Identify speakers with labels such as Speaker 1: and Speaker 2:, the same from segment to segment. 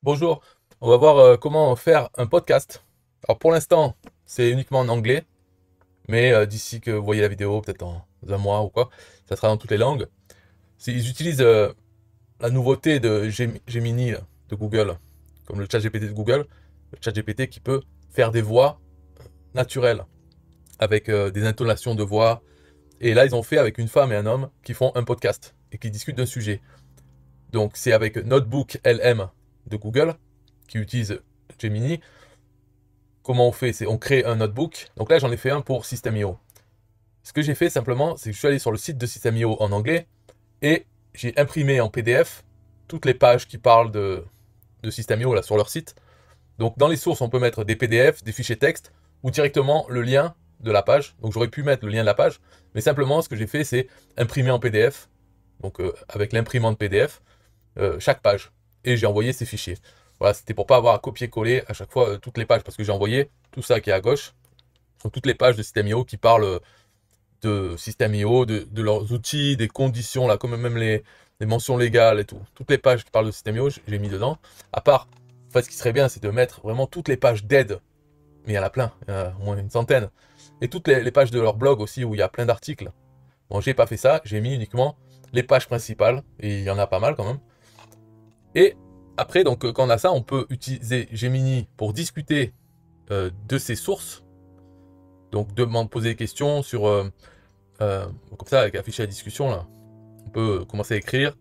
Speaker 1: Bonjour, on va voir comment faire un podcast. Alors pour l'instant, c'est uniquement en anglais, mais d'ici que vous voyez la vidéo, peut-être dans un mois ou quoi, ça sera dans toutes les langues. Ils utilisent la nouveauté de Gemini là, de Google, comme le chat GPT de Google, le chat GPT qui peut faire des voix naturelles, avec des intonations de voix. Et là, ils ont fait avec une femme et un homme qui font un podcast et qui discutent d'un sujet. Donc c'est avec Notebook LM de Google, qui utilise Gemini. Comment on fait? C'est on crée un notebook. Donc là, j'en ai fait un pour System.io. Ce que j'ai fait simplement, c'est que je suis allé sur le site de System.io en anglais et j'ai imprimé en PDF toutes les pages qui parlent de System.io là sur leur site. Donc dans les sources, on peut mettre des PDF, des fichiers texte ou directement le lien de la page. Donc j'aurais pu mettre le lien de la page, mais simplement ce que j'ai fait, c'est imprimer en PDF. Donc avec l'imprimante PDF, chaque page. Et j'ai envoyé ces fichiers. Voilà, c'était pour pas avoir à copier-coller à chaque fois toutes les pages, parce que j'ai envoyé tout ça qui est à gauche, sont toutes les pages de System.io qui parlent de System.io, de leurs outils, des conditions, là, comme même les mentions légales et tout. Toutes les pages qui parlent de System.io, j'ai mis dedans. À part, en fait, ce qui serait bien, c'est de mettre vraiment toutes les pages d'aide, mais il y en a plein, il y en a au moins une centaine. Et toutes les pages de leur blog aussi, où il y a plein d'articles. Bon, j'ai pas fait ça, j'ai mis uniquement les pages principales, et il y en a pas mal quand même. Et après, donc, quand on a ça, on peut utiliser Gemini pour discuter de ses sources. Donc, poser des questions sur. Comme ça, avec afficher la discussion, là, on peut commencer à écrire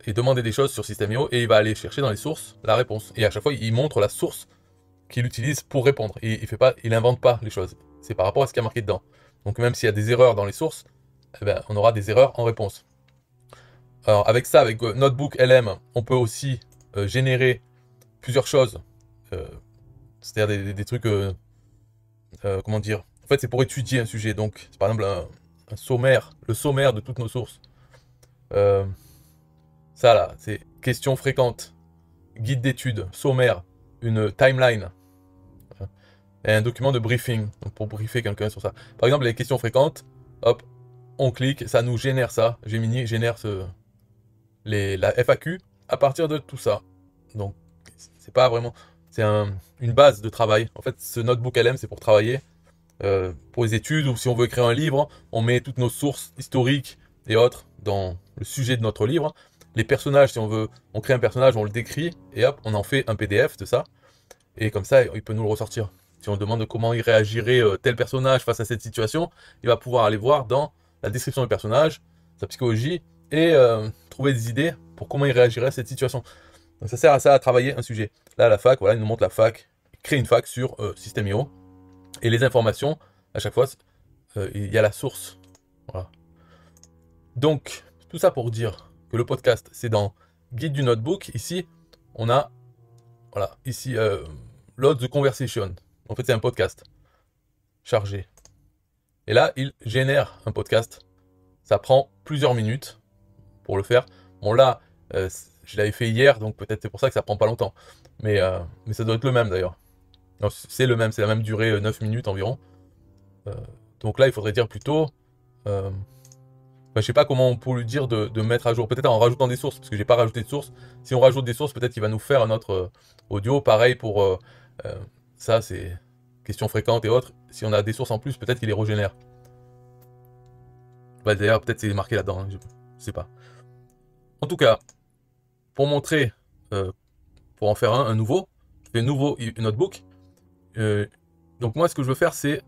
Speaker 1: et demander des choses sur System.io et il va aller chercher dans les sources la réponse. Et à chaque fois, il montre la source qu'il utilise pour répondre. Et il invente pas les choses. C'est par rapport à ce qu'il y a marqué dedans. Donc, même s'il y a des erreurs dans les sources, eh ben, on aura des erreurs en réponse. Alors, avec ça, avec Notebook LM, on peut aussi générer plusieurs choses. Euh, C'est-à-dire des trucs, comment dire. En fait, c'est pour étudier un sujet. Donc, c'est par exemple un sommaire, le sommaire de toutes nos sources. Euh, Ça là, c'est questions fréquentes, guide d'études, sommaire, une timeline, et un document de briefing, donc pour briefer quelqu'un sur ça. Par exemple, les questions fréquentes, hop, on clique, ça nous génère ça. Gemini génère la FAQ à partir de tout ça. Donc, c'est pas vraiment. C'est une base de travail. En fait, ce notebook LM, c'est pour travailler, pour les études, ou si on veut écrire un livre, on met toutes nos sources historiques et autres dans le sujet de notre livre. Les personnages, si on veut, on crée un personnage, on le décrit, et hop, on en fait un PDF de ça. Et comme ça, il peut nous le ressortir. Si on demande comment il réagirait tel personnage face à cette situation, il va pouvoir aller voir dans la description du personnage, sa psychologie, et trouver des idées pour comment il réagirait à cette situation. Donc ça sert à ça, à travailler un sujet. Là, la fac, voilà, il nous montre la fac, il crée une fac sur System.io, et les informations, à chaque fois, il y a la source. Voilà. Donc, tout ça pour dire que le podcast, c'est dans Guide du Notebook. Ici, on a, voilà, ici, Load the Conversation. En fait, c'est un podcast chargé. Et là, il génère un podcast. Ça prend plusieurs minutes pour le faire. Bon, là, je l'avais fait hier, donc peut-être c'est pour ça que ça prend pas longtemps. Mais ça doit être le même d'ailleurs. C'est le même, c'est la même durée, 9 minutes environ. Euh, donc là, il faudrait dire plutôt. Je sais pas comment on peut lui dire de mettre à jour. Peut-être en rajoutant des sources, parce que j'ai pas rajouté de sources. Si on rajoute des sources, peut-être qu'il va nous faire un autre audio. Pareil pour euh, ça, c'est questions fréquentes et autres. Si on a des sources en plus, peut-être qu'il les régénère. Bah, d'ailleurs, peut-être c'est marqué là-dedans, hein, je sais pas. En tout cas, pour montrer, euh, pour en faire un nouveau, je fais un nouveau notebook. Euh, donc moi, ce que je veux faire, c'est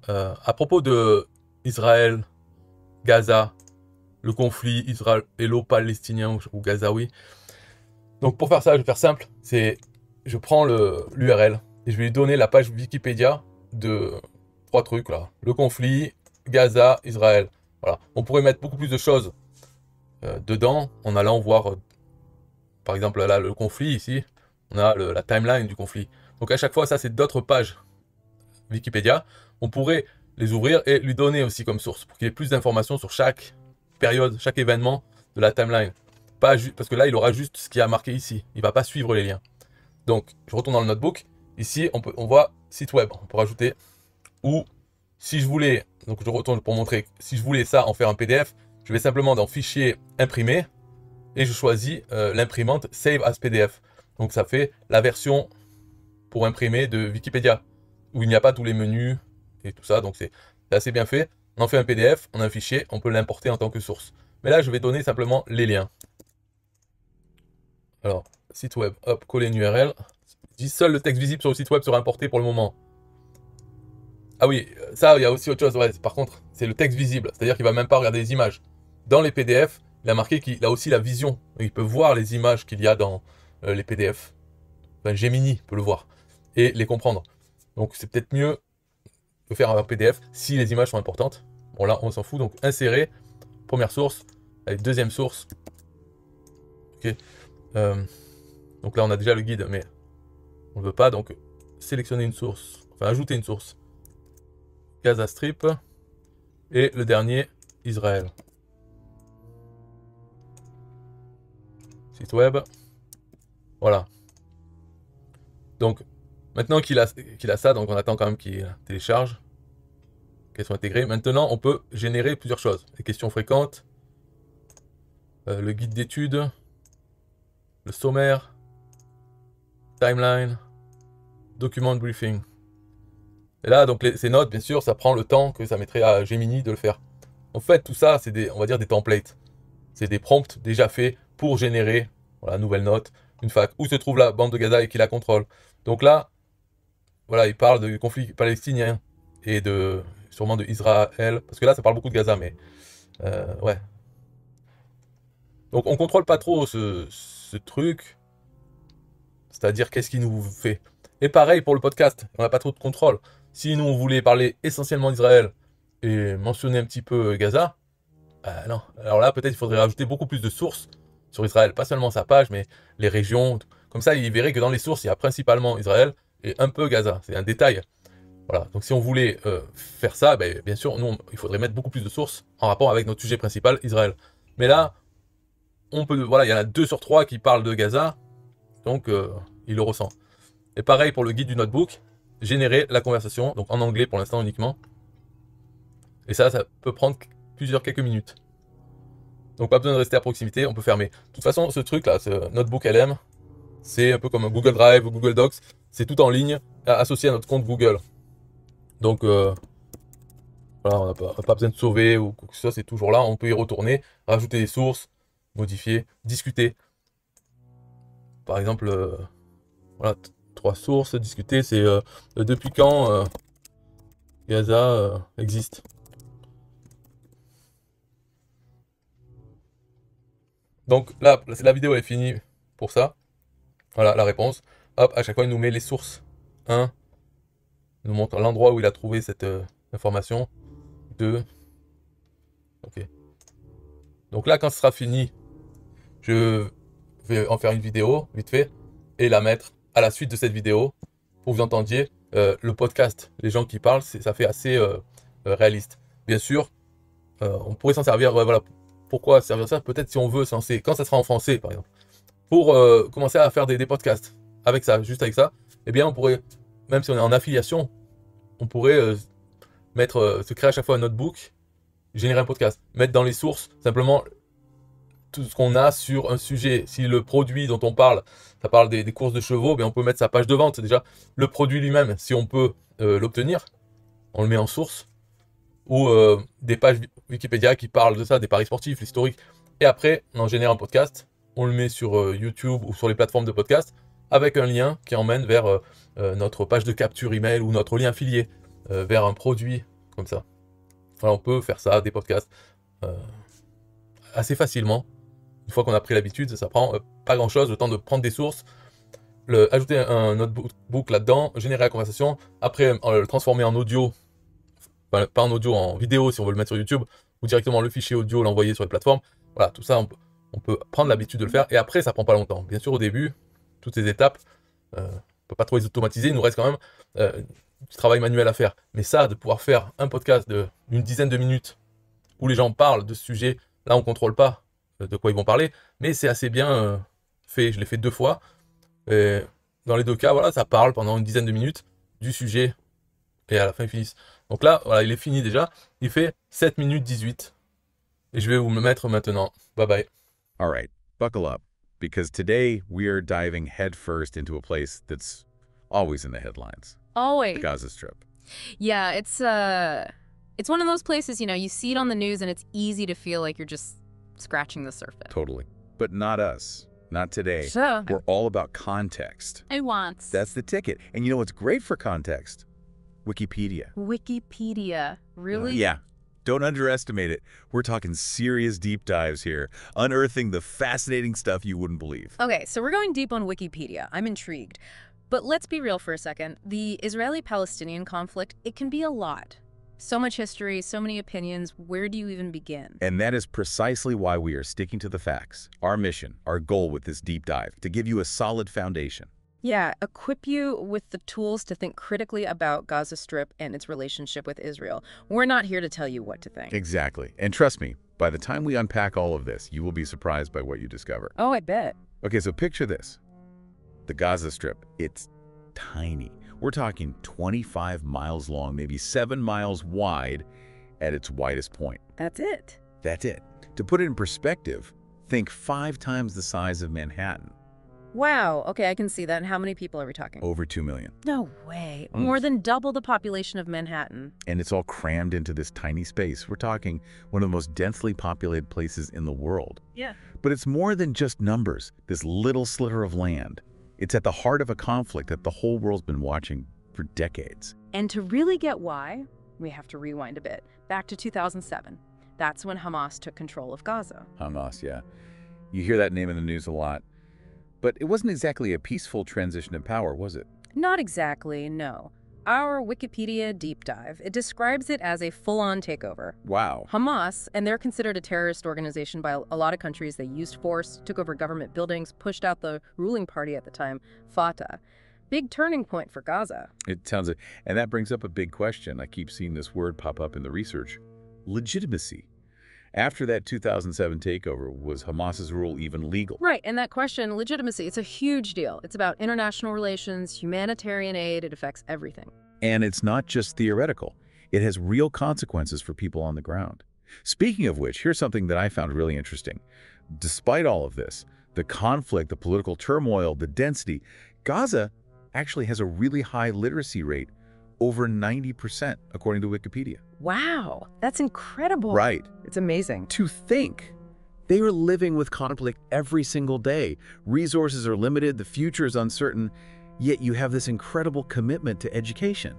Speaker 1: à propos de Israël, Gaza, le conflit israélo-palestinien ou gazaoui. Donc pour faire ça, je vais faire simple, c'est je prends l'URL et je vais lui donner la page Wikipédia de trois trucs là. Le conflit, Gaza, Israël. Voilà. On pourrait mettre beaucoup plus de choses dedans en allant voir, par exemple là, le conflit ici, on a la timeline du conflit. Donc à chaque fois, ça c'est d'autres pages Wikipédia. On pourrait les ouvrir et lui donner aussi comme source pour qu'il ait plus d'informations sur chaque période, chaque événement de la timeline. Pas parce que là, il aura juste ce qui a marqué ici. Il va pas suivre les liens. Donc, je retourne dans le notebook. Ici, on voit site web. On peut rajouter. Ou si je voulais, donc je retourne pour montrer, si je voulais ça en faire un PDF, je vais simplement dans Fichier, Imprimer, et je choisis l'imprimante Save as PDF. Donc ça fait la version pour imprimer de Wikipédia, où il n'y a pas tous les menus et tout ça, donc c'est assez bien fait. On en fait un PDF, on a un fichier, on peut l'importer en tant que source. Mais là, je vais donner simplement les liens. Alors, site web, hop, coller une URL. Je dis seul le texte visible sur le site web sera importé pour le moment. Ah oui, ça, il y a aussi autre chose. Ouais, par contre, c'est le texte visible. C'est-à-dire qu'il ne va même pas regarder les images. Dans les PDF, il a marqué qu'il a aussi la vision. Il peut voir les images qu'il y a dans les PDF. Enfin, Gemini peut le voir et les comprendre. Donc, c'est peut-être mieux de faire un PDF si les images sont importantes. Bon, là, on s'en fout. Donc, insérer, première source, allez, deuxième source. Ok. Donc là, on a déjà le guide, mais on ne veut pas. Donc, sélectionner une source, enfin, ajouter une source. Gaza Strip. Et le dernier, Israël. Site web. Voilà. Donc, maintenant qu'il a ça, donc on attend quand même qu'il télécharge, qu'elles soient intégrées. Maintenant, on peut générer plusieurs choses. Les questions fréquentes, le guide d'études, le sommaire, timeline, document de briefing. Et là, donc ces notes, bien sûr, ça prend le temps que ça mettrait à Gemini de le faire. En fait, tout ça, c'est des, on va dire, des templates. C'est des prompts déjà faits pour générer, voilà, nouvelle note, une fac, où se trouve la bande de Gaza et qui la contrôle. Donc là, voilà, il parle du conflit palestinien et sûrement de Israël, parce que là, ça parle beaucoup de Gaza, mais ouais. Donc on contrôle pas trop ce truc, c'est-à-dire qu'est-ce qu'il nous fait. Et pareil pour le podcast, on n'a pas trop de contrôle. Si nous, on voulait parler essentiellement d'Israël et mentionner un petit peu Gaza, non. Alors là, peut-être il faudrait rajouter beaucoup plus de sources sur Israël. Pas seulement sa page, mais les régions. Comme ça, il verrait que dans les sources, il y a principalement Israël et un peu Gaza. C'est un détail. Voilà. Donc si on voulait faire ça, ben, bien sûr, nous, il faudrait mettre beaucoup plus de sources en rapport avec notre sujet principal, Israël. Mais là, on peut, voilà, il y en a 2 sur 3 qui parlent de Gaza, donc il le ressent. Et pareil pour le guide du notebook, générer la conversation, donc en anglais pour l'instant uniquement. Et ça peut prendre quelques minutes. Donc pas besoin de rester à proximité, on peut fermer. De toute façon, ce truc là, ce notebook LM, c'est un peu comme Google Drive ou Google Docs, c'est tout en ligne, associé à notre compte Google. Donc voilà, on n'a pas besoin de sauver ou quoi que ce soit, c'est toujours là, on peut y retourner, rajouter des sources, modifier, discuter. Par exemple, voilà, 3 sources, discuter, c'est depuis quand Gaza existe. Donc là, la vidéo est finie pour ça. Voilà la réponse. Hop, à chaque fois, il nous met les sources. 1, il nous montre l'endroit où il a trouvé cette information. 2, ok. Donc là, quand ce sera fini, je vais en faire une vidéo, vite fait, et la mettre à la suite de cette vidéo, pour que vous entendiez le podcast. Les gens qui parlent, ça fait assez réaliste. Bien sûr, on pourrait s'en servir, ouais, voilà. Pourquoi servir ça? Peut-être si on veut, quand ça sera en français, par exemple. Pour commencer à faire des podcasts. Avec ça, juste avec ça, eh bien, on pourrait, même si on est en affiliation, on pourrait se créer à chaque fois un notebook, générer un podcast, mettre dans les sources simplement tout ce qu'on a sur un sujet. Si le produit dont on parle, ça parle des courses de chevaux, bien on peut mettre sa page de vente. Déjà, le produit lui-même, si on peut l'obtenir, on le met en source. Ou des pages Wikipédia qui parlent de ça, des paris sportifs, l'historique. Et après, on en génère un podcast, on le met sur YouTube ou sur les plateformes de podcast, avec un lien qui emmène vers notre page de capture email ou notre lien affilié, vers un produit, comme ça. Voilà, on peut faire ça, des podcasts, assez facilement. Une fois qu'on a pris l'habitude, ça prend pas grand chose, le temps de prendre des sources, ajouter un notebook là-dedans, générer la conversation, après le transformer en audio, enfin, pas en audio, en vidéo si on veut le mettre sur YouTube, ou directement le fichier audio, l'envoyer sur les plateformes. Voilà, tout ça, on peut prendre l'habitude de le faire, et après, ça prend pas longtemps. Bien sûr, au début, toutes ces étapes, on peut pas trop les automatiser, il nous reste quand même du travail manuel à faire. Mais ça, de pouvoir faire un podcast d'une dizaine de minutes, où les gens parlent de ce sujet, là, on contrôle pas de quoi ils vont parler, mais c'est assez bien fait. Je l'ai fait 2 fois, et dans les 2 cas, voilà, ça parle pendant une dizaine de minutes du sujet, et à la fin, ils finissent. Donc là, voilà, il est fini déjà. Il fait 7 minutes 18. Et je vais vous le mettre maintenant. Bye bye.
Speaker 2: All right, buckle up. because today we are diving headfirst into a place that's always in the headlines, the
Speaker 3: Always.
Speaker 2: Gaza Strip.
Speaker 3: Yeah, it's one of those places, you see it on the news and it's easy to feel like you're just scratching the surface.
Speaker 2: Totally. But not us. Not today.
Speaker 3: So,
Speaker 2: We're all about context.
Speaker 3: I want
Speaker 2: That's the ticket. And you know what's great for context? Wikipedia.
Speaker 3: Wikipedia. Really?
Speaker 2: Yeah. Don't underestimate it. We're talking serious deep dives here, unearthing the fascinating stuff you wouldn't believe.
Speaker 3: Okay, so we're going deep on Wikipedia. I'm intrigued. But let's be real for a second. The Israeli-Palestinian conflict, it can be a lot. So much history, so many opinions. Where do you even begin?
Speaker 2: And that is precisely why we are sticking to the facts. Our mission, our goal with this deep dive, to give you a solid foundation.
Speaker 3: Yeah, equip you with the tools to think critically about Gaza Strip and its relationship with Israel. We're not here to tell you what to think.
Speaker 2: Exactly. And trust me, by the time we unpack all of this, you will be surprised by what you discover.
Speaker 3: Oh, I bet.
Speaker 2: Okay, so picture this. The Gaza Strip, it's tiny. We're talking 25 miles long, maybe 7 miles wide at its widest point.
Speaker 3: That's it.
Speaker 2: That's it. To put it in perspective, think 5 times the size of Manhattan.
Speaker 3: Wow. Okay, I can see that. And how many people are we talking?
Speaker 2: Over 2 million.
Speaker 3: No way. More than double the population of Manhattan.
Speaker 2: And it's all crammed into this tiny space. We're talking one of the most densely populated places in the world.
Speaker 3: Yeah.
Speaker 2: But it's more than just numbers, this little sliver of land. It's at the heart of a conflict that the whole world's been watching for decades.
Speaker 3: And to really get why, we have to rewind a bit. Back to 2007. That's when Hamas took control of Gaza.
Speaker 2: Hamas, yeah. You hear that name in the news a lot. But it wasn't exactly a peaceful transition of power, was it?
Speaker 3: Not exactly, no. Our Wikipedia deep dive, it describes it as a full-on takeover.
Speaker 2: Wow.
Speaker 3: Hamas, and they're considered a terrorist organization by a lot of countries. They used force, took over government buildings, pushed out the ruling party at the time, Fatah. Big turning point for Gaza.
Speaker 2: It sounds, and that brings up a big question. I keep seeing this word pop up in the research. Legitimacy. After that 2007 takeover, was Hamas's rule even legal?
Speaker 3: Right, and that question, legitimacy, it's a huge deal. It's about international relations, humanitarian aid, it affects everything.
Speaker 2: And it's not just theoretical. It has real consequences for people on the ground. Speaking of which, here's something that I found really interesting. Despite all of this, the conflict, the political turmoil, the density, Gaza actually has a really high literacy rate, over 90%, according to Wikipedia.
Speaker 3: Wow, that's incredible.
Speaker 2: Right.
Speaker 3: It's amazing.
Speaker 2: To think. They are living with conflict every single day. Resources are limited, the future is uncertain, yet you have this incredible commitment to education.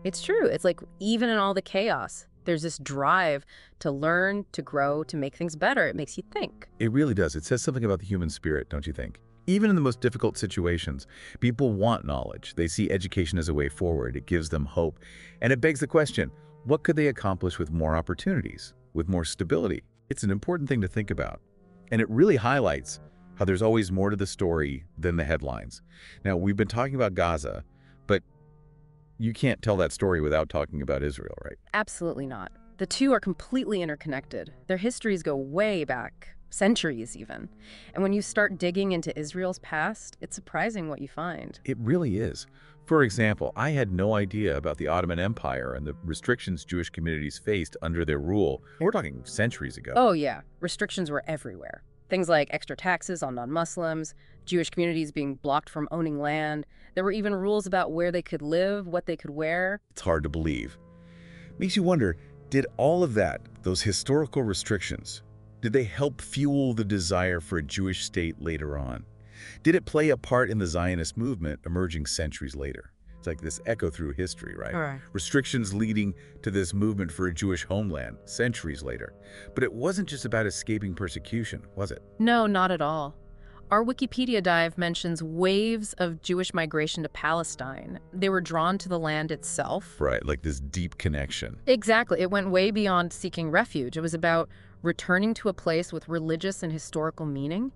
Speaker 3: It's true. It's like even in all the chaos, there's this drive to learn, to grow, to make things better. It makes you think.
Speaker 2: It really does. It says something about the human spirit, don't you think? Even in the most difficult situations, people want knowledge. They see education as a way forward. It gives them hope. And it begs the question, what could they accomplish with more opportunities, with more stability? It's an important thing to think about. And it really highlights how there's always more to the story than the headlines. Now, we've been talking about Gaza, but you can't tell that story without talking about Israel, right?
Speaker 3: Absolutely not. The two are completely interconnected. Their histories go way back, centuries even. And when you start digging into Israel's past, it's surprising what you find.
Speaker 2: It really is. For example, I had no idea about the Ottoman Empire and the restrictions Jewish communities faced under their rule. We're talking centuries ago.
Speaker 3: Oh yeah, restrictions were everywhere. Things like extra taxes on non-Muslims, Jewish communities being blocked from owning land. There were even rules about where they could live, what they could wear.
Speaker 2: It's hard to believe. Makes you wonder, did all of that, those historical restrictions, did they help fuel the desire for a Jewish state later on? Did it play a part in the Zionist movement emerging centuries later? It's like this echo through history, right?
Speaker 3: All right.
Speaker 2: Restrictions leading to this movement for a Jewish homeland centuries later. But it wasn't just about escaping persecution, was it?
Speaker 3: No, not at all. Our Wikipedia dive mentions waves of Jewish migration to Palestine. They were drawn to the land itself.
Speaker 2: Right, like this deep connection.
Speaker 3: Exactly. It went way beyond seeking refuge. It was about returning to a place with religious and historical meaning.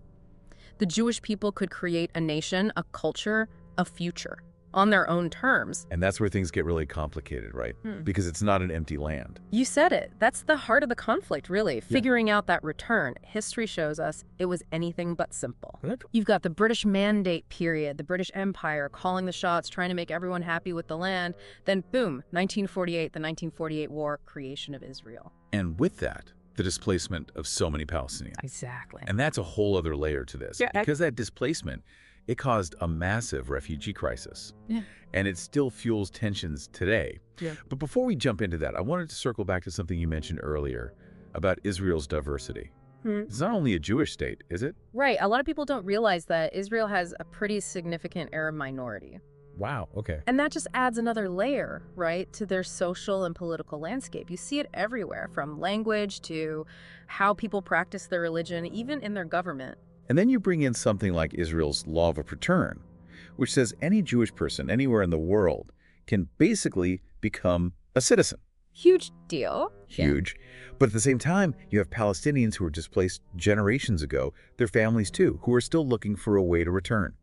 Speaker 3: The Jewish people could create a nation, a culture, a future on their own terms.
Speaker 2: And that's where things get really complicated, right? Because it's not an empty land.
Speaker 3: You said it. That's the heart of the conflict, really. Figuring out that return. History shows us it was anything but simple. You've got the British Mandate period, the British Empire calling the shots, trying to make everyone happy with the land. Then boom, 1948, the 1948 war, creation of Israel.
Speaker 2: And with that, the displacement of so many Palestinians.
Speaker 3: Exactly.
Speaker 2: And that's a whole other layer to this.
Speaker 3: Yeah,
Speaker 2: Because that displacement, it caused a massive refugee crisis.
Speaker 3: Yeah.
Speaker 2: And it still fuels tensions today.
Speaker 3: Yeah.
Speaker 2: But before we jump into that, I wanted to circle back to something you mentioned earlier about Israel's diversity. It's not only a Jewish state, is it?
Speaker 3: Right. A lot of people don't realize that Israel has a pretty significant Arab minority.
Speaker 2: Wow, okay.
Speaker 3: And that just adds another layer, right, to their social and political landscape. You see it everywhere, from language to how people practice their religion, even in their government.
Speaker 2: And then you bring in something like Israel's law of return, which says any Jewish person anywhere in the world can basically become a citizen.
Speaker 3: Huge deal.
Speaker 2: Huge. But at the same time, you have Palestinians who were displaced generations ago, their families too, who are still looking for a way to return.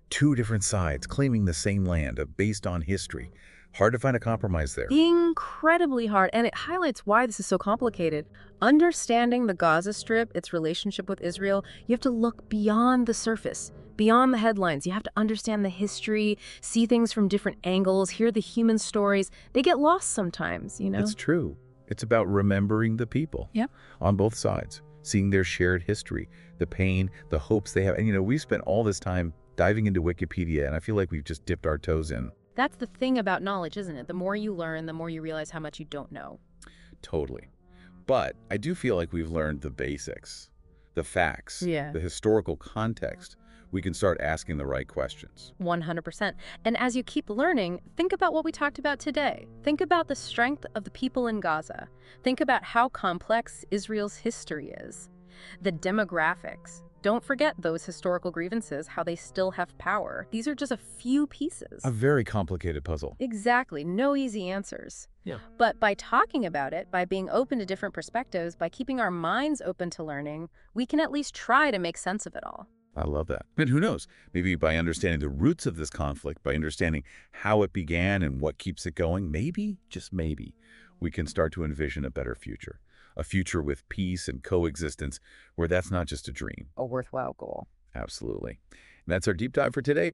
Speaker 2: Two different sides claiming the same land based on history. Hard to find a compromise there.
Speaker 3: Incredibly hard, and it highlights why this is so complicated. Understanding the Gaza Strip, its relationship with Israel, you have to look beyond the surface, beyond the headlines. You have to understand the history, see things from different angles, hear the human stories. They get lost sometimes, you know?
Speaker 2: It's true. It's about remembering the people on both sides, seeing their shared history, the pain, the hopes they have. And, we spent all this time diving into Wikipedia, and I feel like we've just dipped our toes in.
Speaker 3: That's the thing about knowledge, isn't it? The more you learn, the more you realize how much you don't know.
Speaker 2: Totally. But I do feel like we've learned the basics, the facts,
Speaker 3: Yeah.
Speaker 2: the historical context. We can start asking the right questions.
Speaker 3: 100%. And as you keep learning, think about what we talked about today. Think about the strength of the people in Gaza. Think about how complex Israel's history is. The demographics. Don't forget those historical grievances, how they still have power. These are just a few pieces.
Speaker 2: A very complicated puzzle.
Speaker 3: Exactly. No easy answers.
Speaker 1: Yeah.
Speaker 3: But by talking about it, by being open to different perspectives, by keeping our minds open to learning, we can at least try to make sense of it all.
Speaker 2: I love that. And who knows, maybe by understanding the roots of this conflict, by understanding how it began and what keeps it going, maybe, just maybe, we can start to envision a better future. A future with peace and coexistence where that's not just a dream.
Speaker 3: A worthwhile goal.
Speaker 2: Absolutely. And that's our deep dive for today.